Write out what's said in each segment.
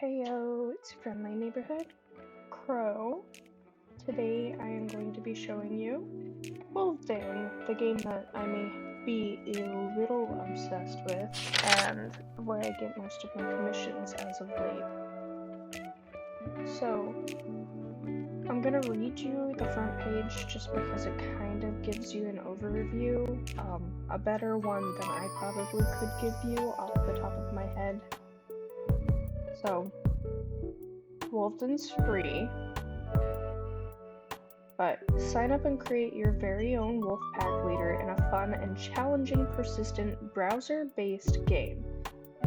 Heyo, it's Friendly Neighborhood Crow. Today I am going to be showing you Wolvden, the game that I may be a little obsessed with, and where I get most of my commissions as of late. So, I'm gonna read you the front page just because it kind of gives you an overview, a better one than I probably could give you off the top of my head. So, Wolvden's free, but sign up and create your very own wolf pack leader in a fun and challenging persistent browser-based game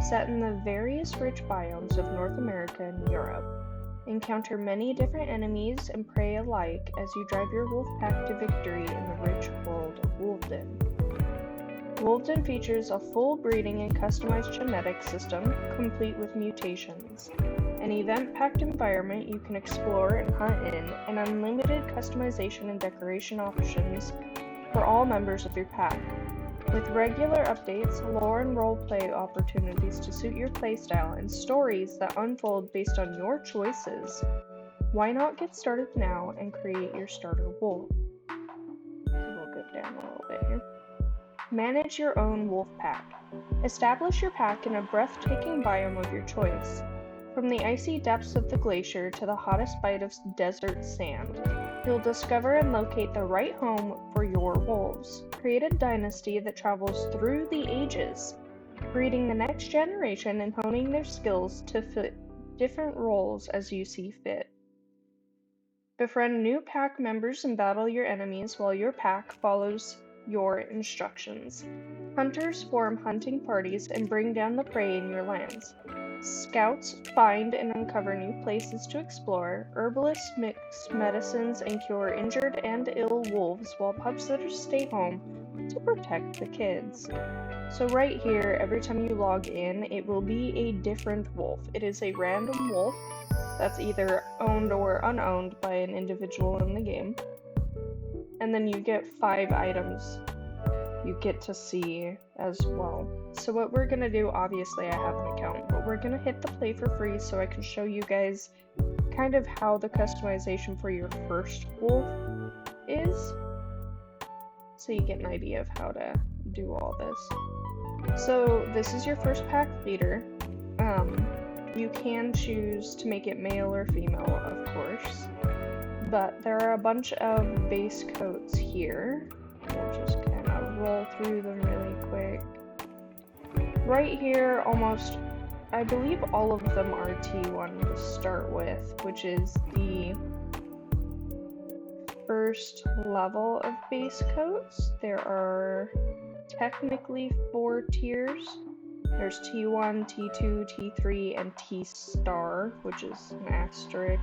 set in the various rich biomes of North America and Europe. Encounter many different enemies and prey alike as you drive your wolf pack to victory in the rich world of Wolvden. Wolvden features a full breeding and customized genetic system, complete with mutations, an event-packed environment you can explore and hunt in, and unlimited customization and decoration options for all members of your pack. With regular updates, lore and roleplay opportunities to suit your playstyle, and stories that unfold based on your choices, why not get started now and create your starter wolf? We'll go down a little bit here. Manage your own wolf pack. Establish your pack in a breathtaking biome of your choice. From the icy depths of the glacier to the hottest bite of desert sand, you'll discover and locate the right home for your wolves. Create a dynasty that travels through the ages, breeding the next generation and honing their skills to fit different roles as you see fit. Befriend new pack members and battle your enemies while your pack follows your instructions. Hunters form hunting parties and bring down the prey in your lands. Scouts find and uncover new places to explore. Herbalists mix medicines and cure injured and ill wolves, while pub sitters stay home to protect the kids. So right here, every time you log in, it will be a different wolf. It is a random wolf that's either owned or unowned by an individual in the game. And then you get 5 items you get to see as well. So what we're gonna do, obviously I have an account, but we're gonna hit the play for free so I can show you guys kind of how the customization for your first wolf is, so you get an idea of how to do all this. So this is your first pack leader. You can choose to make it male or female, of course, but there are a bunch of base coats here. We'll just kind of roll through them really quick. Right here, almost, I believe all of them are T1 to start with, which is the first level of base coats. There are technically 4 tiers. There's T1, T2, T3, and T-star, which is an asterisk.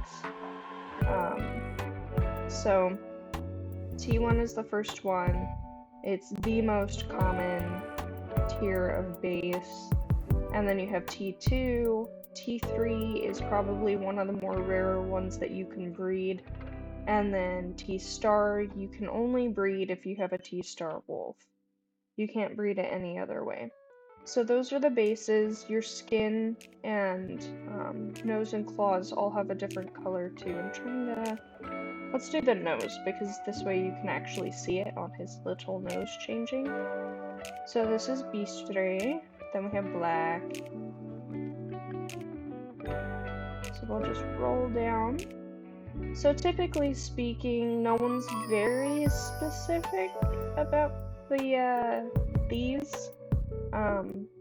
So T1 is the first one. It's the most common tier of base. And then you have T2. T3 is probably one of the more rarer ones that you can breed. And then T-star, you can only breed if you have a T-star wolf. You can't breed it any other way. So those are the bases. Your skin and nose and claws all have a different color too. I'm trying to... Let's do the nose, because this way you can actually see it on his little nose changing. So this is Beast Ray. Then we have black. So we'll just roll down. So typically speaking, no one's very specific about these.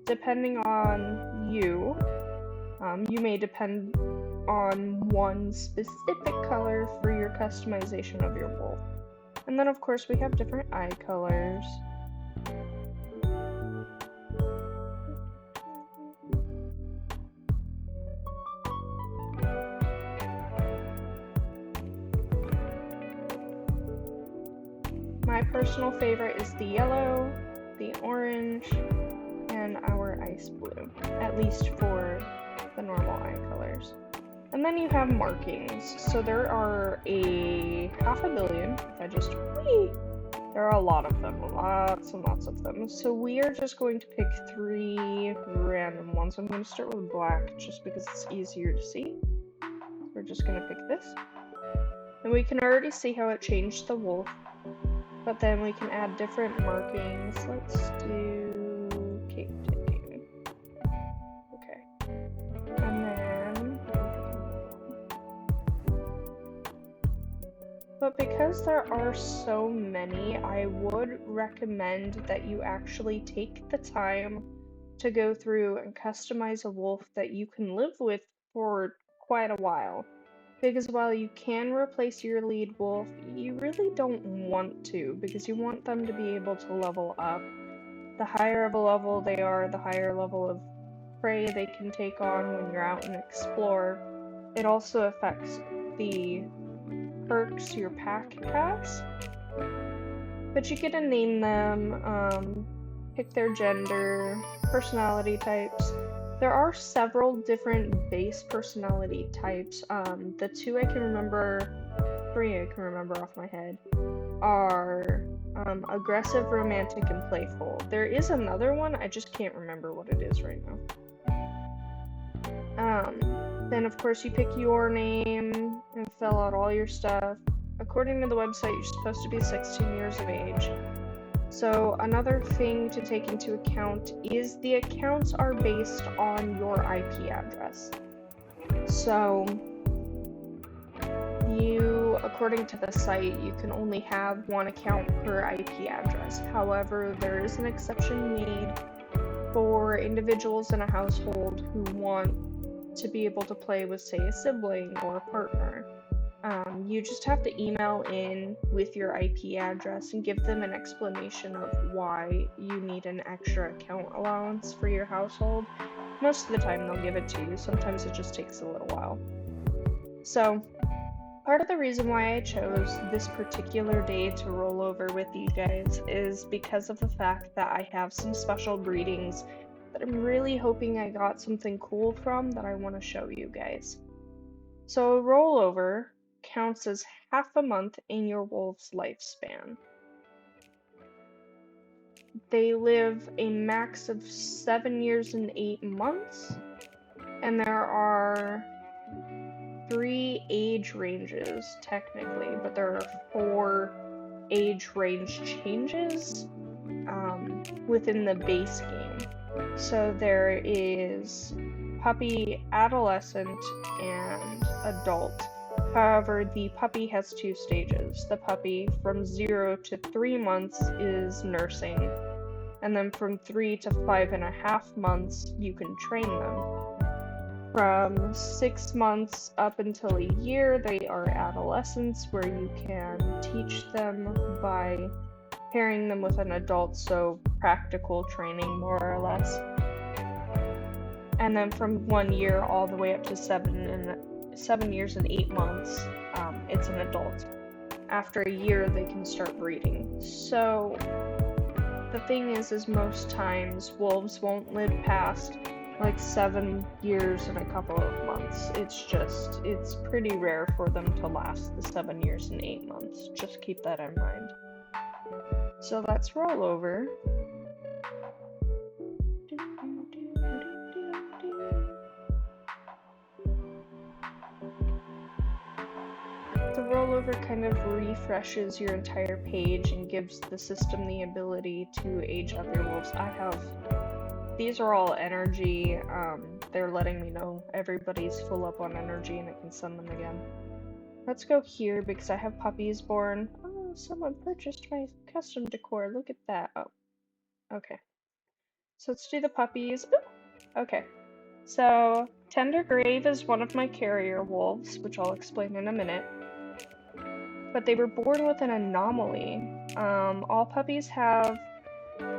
Depending on you, you may depend on one specific color for your customization of your wolf. And then of course we have different eye colors. My personal favorite is the yellow, the orange, and our ice blue, at least for the normal eye colors. And then you have markings. So there are a 500 million, if I just There are a lot of them, lots and lots of them. So we are just going to pick 3 random ones. I'm going to start with black just because it's easier to see. We're just going to pick this. And we can already see how it changed the wolf. But then we can add different markings. Let's do cake taking. Okay. And then... But because there are so many, I would recommend that you actually take the time to go through and customize a wolf that you can live with for quite a while. Because while you can replace your lead wolf, you really don't want to, because you want them to be able to level up. The higher of a level they are, the higher level of prey they can take on when you're out and explore. It also affects the perks your pack has. But you get to name them, pick their gender, personality types. There are several different base personality types. The 2 I can remember, 3 I can remember off my head, are aggressive, romantic, and playful. There is another one, I just can't remember what it is right now. Then of course you pick your name and fill out all your stuff. According to the website, you're supposed to be 16 years of age. So another thing to take into account is the accounts are based on your IP address. So according to the site, you can only have 1 account per IP address. However, there is an exception made for individuals in a household who want to be able to play with, say, a sibling or a partner. You just have to email in with your IP address and give them an explanation of why you need an extra account allowance for your household. Most of the time they'll give it to you, sometimes it just takes a little while. So, part of the reason why I chose this particular day to roll over with you guys is because of the fact that I have some special breedings that I'm really hoping I got something cool from that I want to show you guys. So a rollover counts as half a month in your wolf's lifespan. They live a max of 7 years and 8 months, and there are 3 age ranges technically, but there are 4 age range changes within the base game. So there is puppy, adolescent, and adult. However, the puppy has 2 stages. The puppy from 0 to 3 months is nursing, and then from 3 to 5.5 months you can train them. From 6 months up until a year, they are adolescents, where you can teach them by pairing them with an adult, so practical training more or less. And then from 1 year all the way up to 7 years and 8 months, it's an adult. After a year, they can start breeding. So the thing is most times wolves won't live past like 7 years and a couple of months. It's pretty rare for them to last the 7 years and 8 months. Just keep that in mind. So let's roll over. The rollover kind of refreshes your entire page and gives the system the ability to age up your wolves. These are all energy. They're letting me know everybody's full up on energy and I can send them again. Let's go here because I have puppies born. Oh, someone purchased my custom decor. Look at that. Oh, okay. So let's do the puppies. Ooh, okay. So Tender Grave is one of my carrier wolves, which I'll explain in a minute. But they were born with an anomaly. All puppies have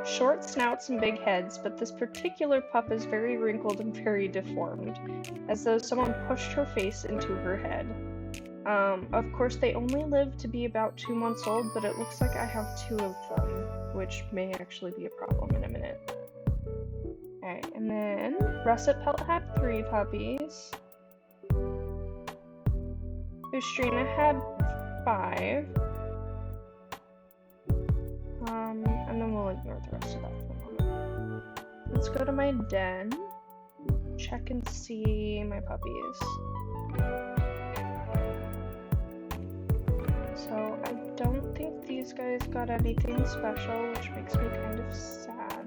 short snouts and big heads, but this particular pup is very wrinkled and very deformed, as though someone pushed her face into her head. Of course, they only live to be about 2 months old, but it looks like I have 2 of them, which may actually be a problem in a minute. Alright, and then Russet Pelt had 3 puppies. Ustrina had 5. we'll ignore the rest of that for a moment. Let's go to my den. Check and see my puppies. So I don't think these guys got anything special, which makes me kind of sad.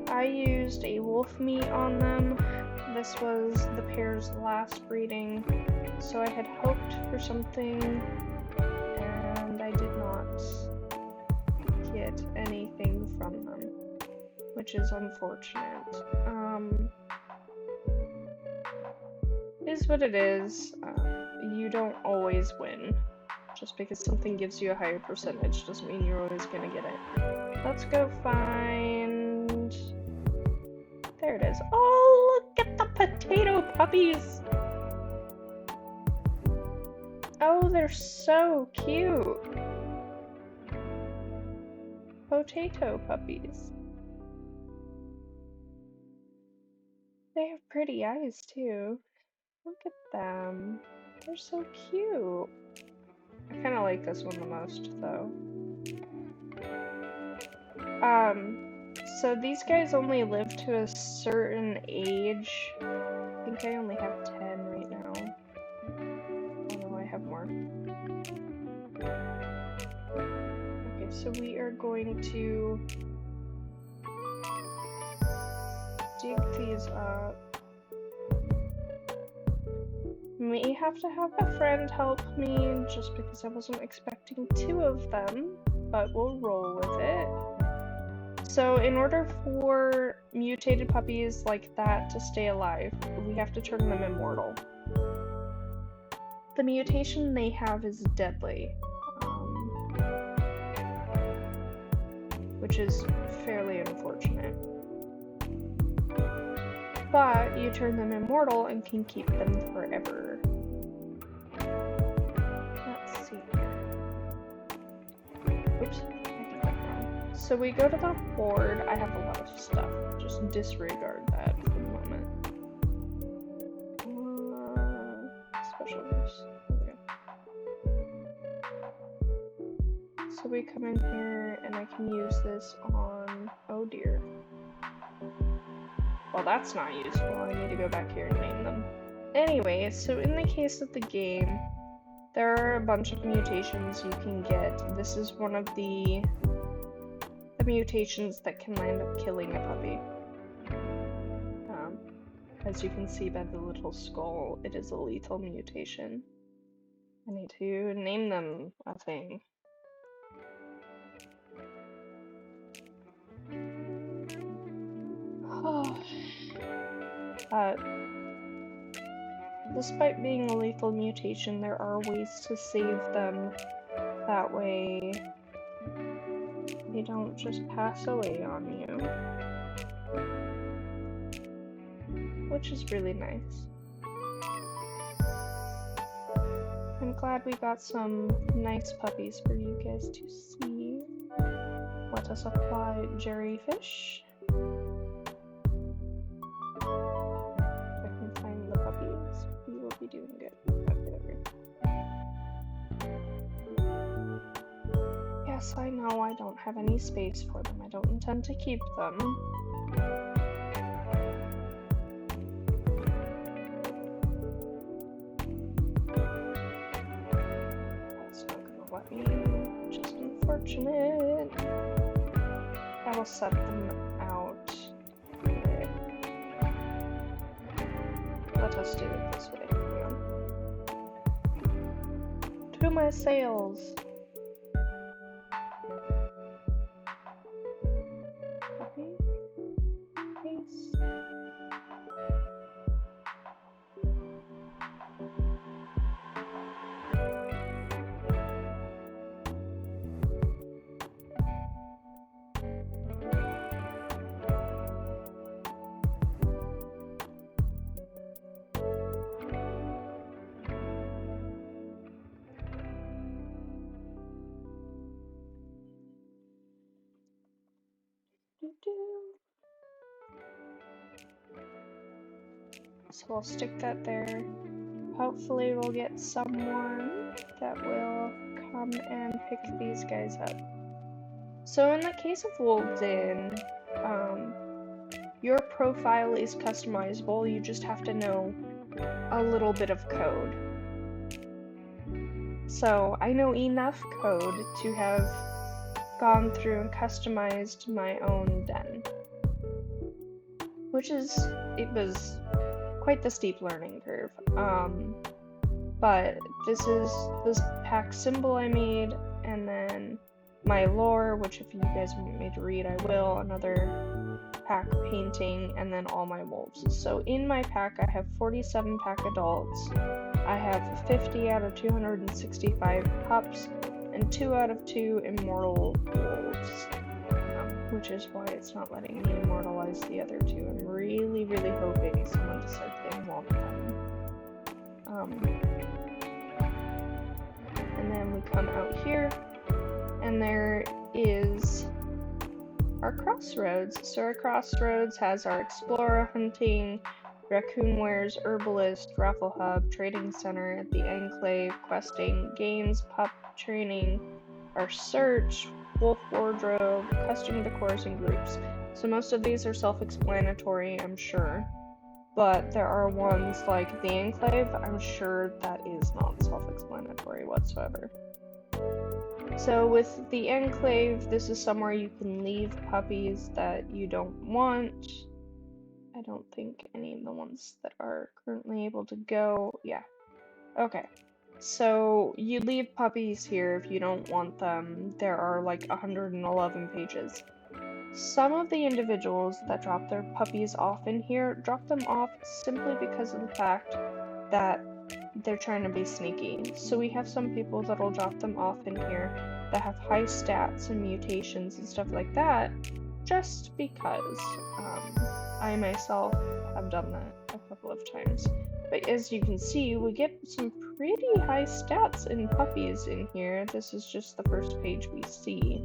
I used a wolf meat on them. This was the pair's last breeding, so I had hoped for something, and I did not get anything from them, which is unfortunate. Is what it is. You don't always win. Just because something gives you a higher percentage doesn't mean you're always gonna get it. Let's go find... There it is. Oh, look at the potato puppies! Oh, they're so cute! Potato puppies. They have pretty eyes, too. Look at them. They're so cute. I kind of like this one the most, though. So these guys only live to a certain age. I think I only have 10 right now. Oh no, I have more. Okay, so we are going to dig these up. May have to have a friend help me just because I wasn't expecting 2 of them, but we'll roll with it. So in order for mutated puppies like that to stay alive, we have to turn them immortal. The mutation they have is deadly, which is fairly unfortunate. But you turn them immortal and can keep them forever. Let's see here. Oops. So we go to the board. I have a lot of stuff. Just disregard that for the moment. Special use. Okay. So we come in here and I can use this on... Oh dear. Well, that's not useful. I need to go back here and name them. Anyway, so in the case of the game, there are a bunch of mutations you can get. This is one of the mutations that can end up killing a puppy. As you can see by the little skull, it is a lethal mutation. I need to name them a thing. Despite being a lethal mutation, there are ways to save them. That way, they don't just pass away on you. Which is really nice. I'm glad we got some nice puppies for you guys to see. Let us apply jellyfish. If I can find the puppies, we will be doing good. Yes, I know I don't have any space for them. I don't intend to keep them. That's not gonna let me, which is unfortunate. I will set them out. Okay. Let us do it this way. To my sails! So we'll stick that there. Hopefully we'll get someone that will come and pick these guys up. So in the case of Wolvden, your profile is customizable. You just have to know a little bit of code. So I know enough code to have gone through and customized my own den, it was quite the steep learning curve. But this is this pack symbol I made, and then my lore, which if you guys want me to read, I will, another pack painting, and then all my wolves. So in my pack, I have 47 pack adults. I have 50 out of 265 pups, and 2 out of 2 immortal wolves, which is why it's not letting me immortalize the other 2. I'm really, really hoping someone decides they want them. And then we come out here, and there is our crossroads. So our crossroads has our explorer, hunting, raccoon wares, herbalist, raffle hub, trading center, the enclave, questing, games, pup training, our search, wolf wardrobe, custom decors, and groups. So most of these are self-explanatory, I'm sure. But there are ones like the enclave, I'm sure that is not self-explanatory whatsoever. So with the enclave, this is somewhere you can leave puppies that you don't want. I don't think any of the ones that are currently able to go, yeah. Okay, so you leave puppies here if you don't want them. There are like 111 pages. Some of the individuals that drop their puppies off in here drop them off simply because of the fact that they're trying to be sneaky. So we have some people that'll drop them off in here that have high stats and mutations and stuff like that, just because. I myself have done that a couple of times. But as you can see, we get some pretty high stats in puppies in here. This is just the first page we see.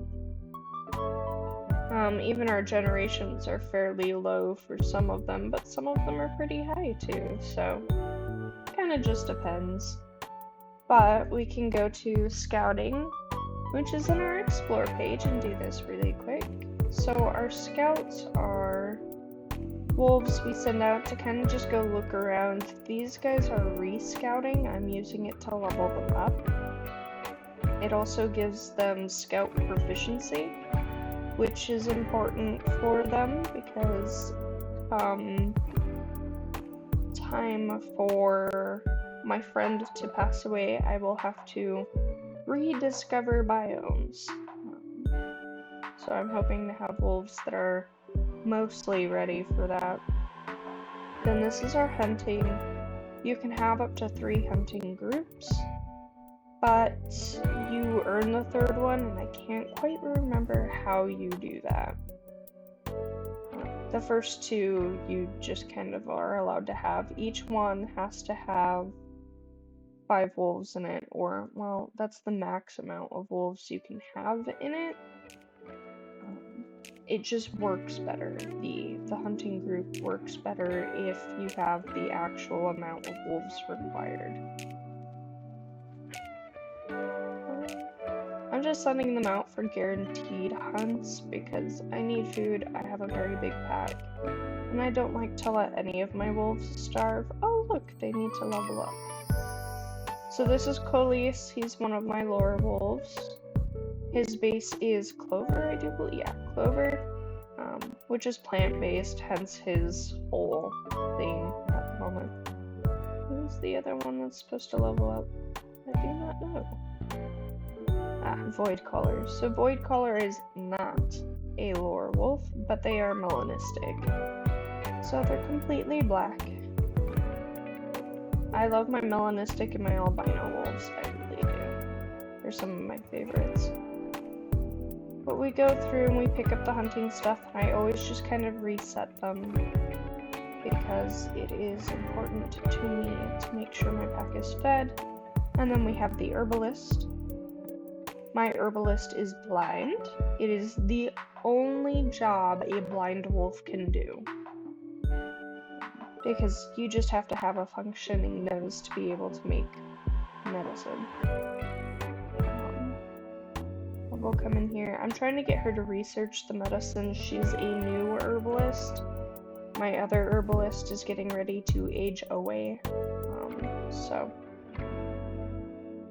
Even our generations are fairly low for some of them, but some of them are pretty high too, so kind of just depends. But we can go to scouting, which is in our explore page, and do this really quick. So our scouts are wolves we send out to kind of just go look around. These guys are re-scouting. I'm using it to level them up. It also gives them scout proficiency, which is important for them because time for my friend to pass away, I will have to rediscover biomes. So I'm hoping to have wolves that are mostly ready for that. Then this is our hunting. You can have up to 3 hunting groups, but you earn the 3rd one, and I can't quite remember how you do that. The first 2 you just kind of are allowed to have. Each one has to have 5 wolves in it, or, well, that's the max amount of wolves you can have in it. It just works better. The hunting group works better if you have the actual amount of wolves required. I'm just sending them out for guaranteed hunts because I need food. I have a very big pack, and I don't like to let any of my wolves starve. Oh look, they need to level up. So this is Coleus. He's one of my lore wolves. His base is clover, I do believe. Yeah, clover, which is plant-based, hence his whole thing at the moment. Who's the other one that's supposed to level up? I do not know. Void Caller. So Void Caller is not a lore wolf, but they are melanistic. So they're completely black. I love my melanistic and my albino wolves, I really do. They're some of my favorites. But we go through and we pick up the hunting stuff, and I always just kind of reset them because it is important to me to make sure my pack is fed. And then we have the herbalist. My herbalist is blind. It is the only job a blind wolf can do, because you just have to have a functioning nose to be able to make medicine. will come in here. I'm trying to get her to research the medicine. She's a new herbalist. My other herbalist is getting ready to age away. So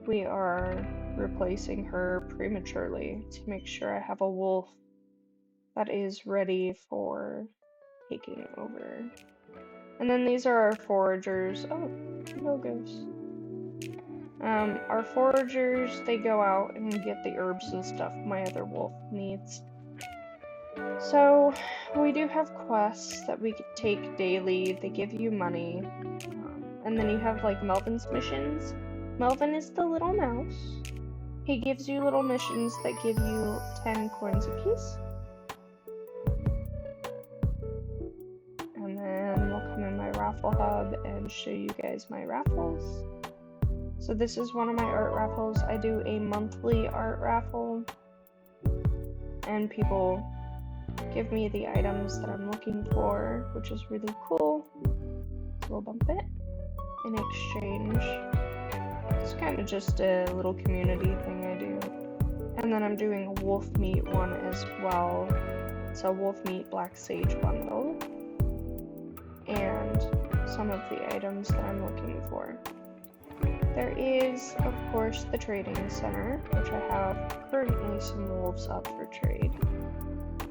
we are replacing her prematurely to make sure I have a wolf that is ready for taking over. And then these are our foragers. Oh, no goes. Our foragers, they go out and get the herbs and stuff my other wolf needs. So we do have quests that we could take daily. They give you money. And then you have like Melvin's missions. Melvin is the little mouse. He gives you little missions that give you 10 coins apiece. And then we'll come in my raffle hub and show you guys my raffles. So this is one of my art raffles. I do a monthly art raffle. And people give me the items that I'm looking for, which is really cool. So we'll bump it in exchange. It's kind of just a little community thing I do. And then I'm doing a wolf meat one as well. It's a wolf meat black sage bundle. And some of the items that I'm looking for. There is, of course, the trading center, which I have currently some wolves up for trade.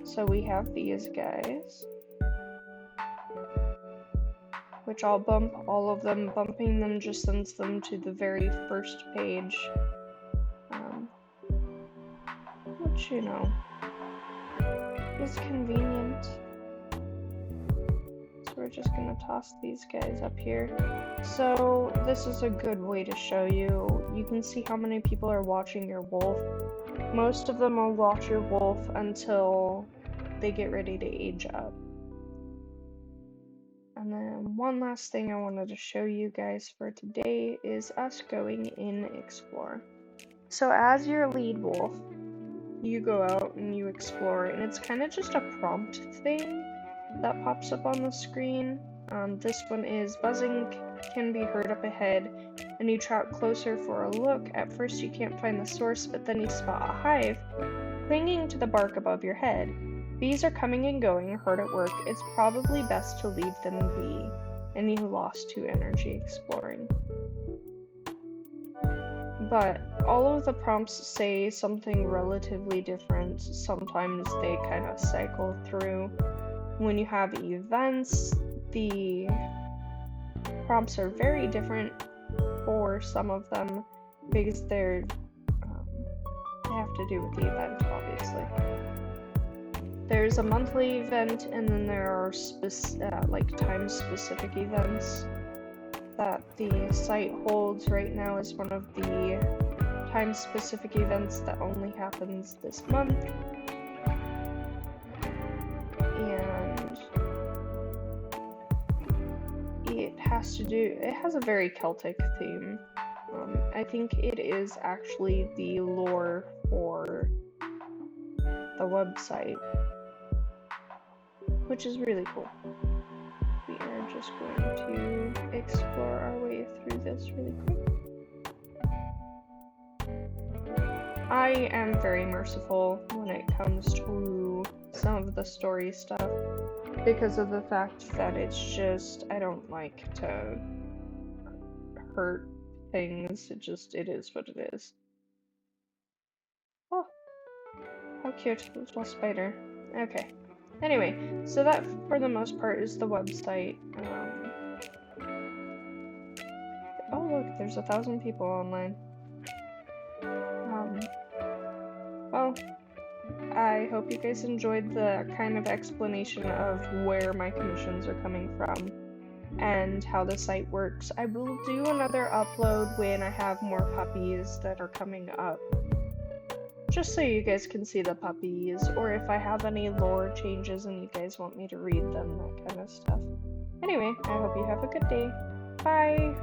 So we have these guys, which I'll bump all of them. Bumping them just sends them to the very first page, which, you know, is convenient. So we're just gonna toss these guys up here. So this is a good way to show you. You can see how many people are watching your wolf. Most of them will watch your wolf until they get ready to age up. And then one last thing I wanted to show you guys for today is us going in explore. So as your lead wolf, you go out and you explore, and it's kind of just a prompt thing that pops up on the screen. This one is buzzing can be heard up ahead, and you trot closer for a look. At first you can't find the source, but then you spot a hive clinging to the bark above your head. Bees are coming and going, hard at work. It's probably best to leave them be. And you lost 2 energy exploring. But all of the prompts say something relatively different. Sometimes they kind of cycle through. When you have events, the prompts are very different for some of them because they have to do with the event, obviously. There's a monthly event, and then there are like time-specific events that the site holds. Right now is one of the time-specific events that only happens this month. And it has a very Celtic theme. I think it is actually the lore for the website, which is really cool. We are just going to explore our way through this really quick. I am very merciful when it comes to some of the story stuff because of the fact that it's just, I don't like to hurt things. It is what it is. Oh, how cute, little spider. Okay. Anyway, so that for the most part is the website. Oh look, there's 1,000 people online. Well, I hope you guys enjoyed the kind of explanation of where my commissions are coming from and how the site works. I will do another upload when I have more puppies that are coming up, just so you guys can see the puppies, or if I have any lore changes and you guys want me to read them, that kind of stuff. Anyway, I hope you have a good day. Bye!